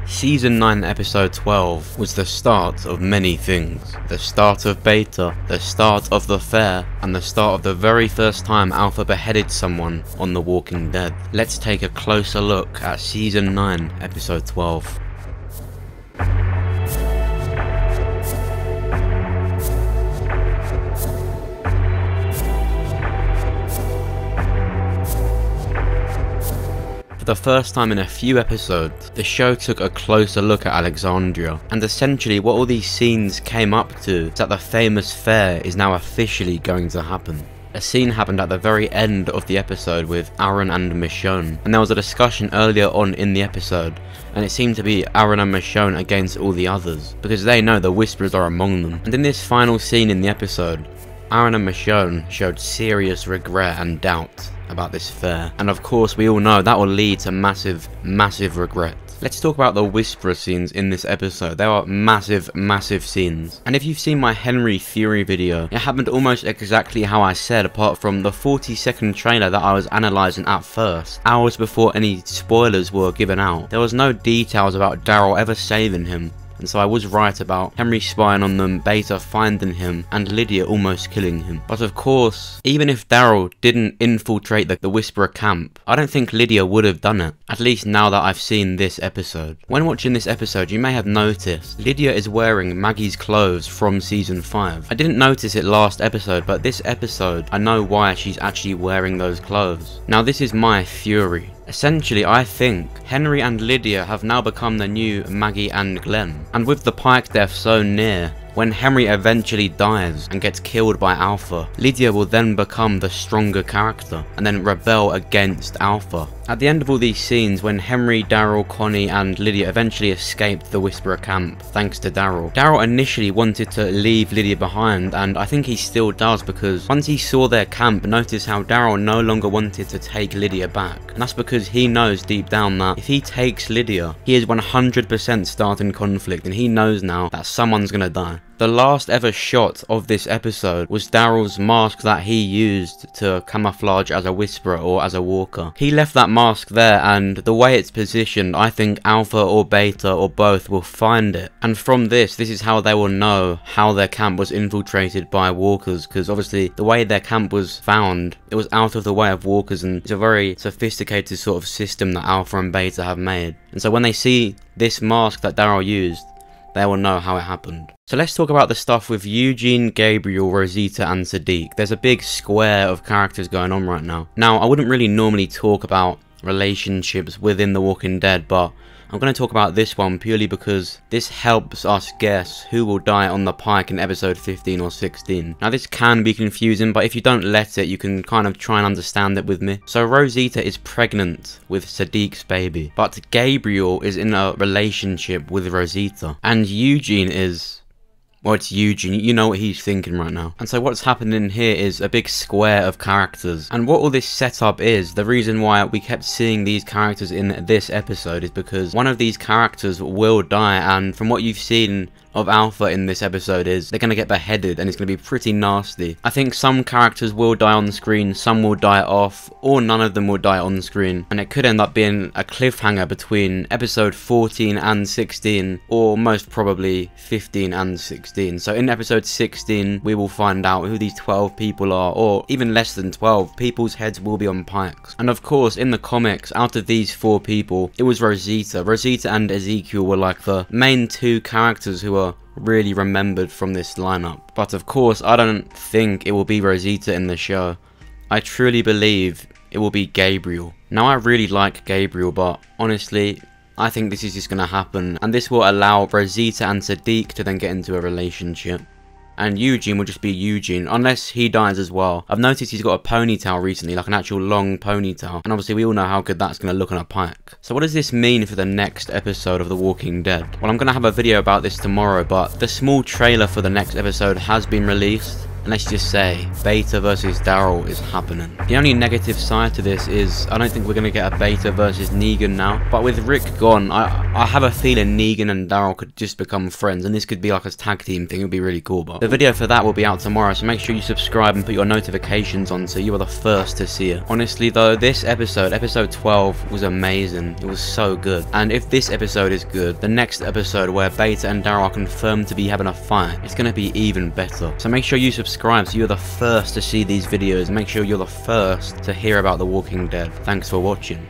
Season 9 episode 12 was the start of many things. The start of Beta, the start of the fair, and the start of the very first time Alpha beheaded someone on The Walking Dead. Let's take a closer look at Season 9 episode 12. For the first time in a few episodes, the show took a closer look at Alexandria, and essentially what all these scenes came up to is that the famous fair is now officially going to happen. A scene happened at the very end of the episode with Aaron and Michonne, and there was a discussion earlier on in the episode, and it seemed to be Aaron and Michonne against all the others, because they know the Whisperers are among them. And in this final scene in the episode, Aaron and Michonne showed serious regret and doubt about this fair, and of course we all know that will lead to massive regret. Let's talk about the Whisperer scenes in this episode. They are massive scenes, and if you've seen my Henry theory video, it happened almost exactly how I said, apart from the 40-second trailer that I was analysing at first, hours before any spoilers were given out. There was no details about Daryl ever saving him, and so I was right about Henry spying on them, Beta finding him, and Lydia almost killing him. But of course, even if Daryl didn't infiltrate the Whisperer camp, I don't think Lydia would have done it, at least now that I've seen this episode. When watching this episode, you may have noticed Lydia is wearing Maggie's clothes from season 5. I didn't notice it last episode, but this episode, I know why she's actually wearing those clothes. Now this is my theory. Essentially, I think Henry and Lydia have now become the new Maggie and Glenn. And with the Pike death so near, when Henry eventually dies and gets killed by Alpha, Lydia will then become the stronger character and then rebel against Alpha. At the end of all these scenes, when Henry, Daryl, Connie and Lydia eventually escaped the Whisperer camp thanks to Daryl, Daryl initially wanted to leave Lydia behind, and I think he still does, because once he saw their camp, notice how Daryl no longer wanted to take Lydia back. And that's because he knows deep down that if he takes Lydia, he is 100% starting conflict, and he knows now that someone's gonna die. The last ever shot of this episode was Daryl's mask that he used to camouflage as a Whisperer or as a Walker. He left that mask there, and the way it's positioned, I think Alpha or Beta or both will find it. And from this is how they will know how their camp was infiltrated by Walkers, because obviously the way their camp was found, it was out of the way of Walkers, and it's a very sophisticated sort of system that Alpha and Beta have made. And so when they see this mask that Daryl used, they will know how it happened. So let's talk about the stuff with Eugene, Gabriel, Rosita and Sadiq. There's a big square of characters going on right now. Now, I wouldn't really normally talk about relationships within The Walking Dead, but I'm going to talk about this one purely because this helps us guess who will die on the Pike in episode 15 or 16. Now this can be confusing, but if you don't let it, you can kind of try and understand it with me. So Rosita is pregnant with Sadiq's baby, but Gabriel is in a relationship with Rosita, and Eugene is... well, it's Eugene, you know what he's thinking right now. And so what's happening here is a big square of characters. And what all this setup is, the reason why we kept seeing these characters in this episode is because one of these characters will die, and from what you've seen of Alpha in this episode is they're going to get beheaded, and it's going to be pretty nasty. I think some characters will die on screen, some will die off, or none of them will die on screen, and it could end up being a cliffhanger between episode 14 and 16, or most probably 15 and 16. So in episode 16 we will find out who these 12 people are, or even less than 12. People's heads will be on pikes. And of course in the comics, out of these 4 people, it was Rosita and Ezekiel were like the main 2 characters who are really remembered from this lineup. But of course I don't think it will be Rosita in the show. I truly believe it will be Gabriel. Now I really like Gabriel, but honestly I think this is just going to happen, and this will allow Rosita and Sadiq to then get into a relationship. And Eugene will just be Eugene, unless he dies as well. I've noticed he's got a ponytail recently, like an actual long ponytail, and obviously we all know how good that's going to look on a Pike. So what does this mean for the next episode of The Walking Dead? Well, I'm going to have a video about this tomorrow, but the small trailer for the next episode has been released. And let's just say, Beta versus Daryl is happening. The only negative side to this is I don't think we're going to get a Beta versus Negan now. But with Rick gone, I have a feeling Negan and Daryl could just become friends. And this could be like a tag team thing. It would be really cool. But the video for that will be out tomorrow. So make sure you subscribe and put your notifications on so you are the first to see it. Honestly though, this episode 12, was amazing. It was so good. And if this episode is good, the next episode where Beta and Daryl are confirmed to be having a fight, it's going to be even better. So make sure you subscribe so you're the first to see these videos. Make sure you're the first to hear about The Walking Dead. Thanks for watching.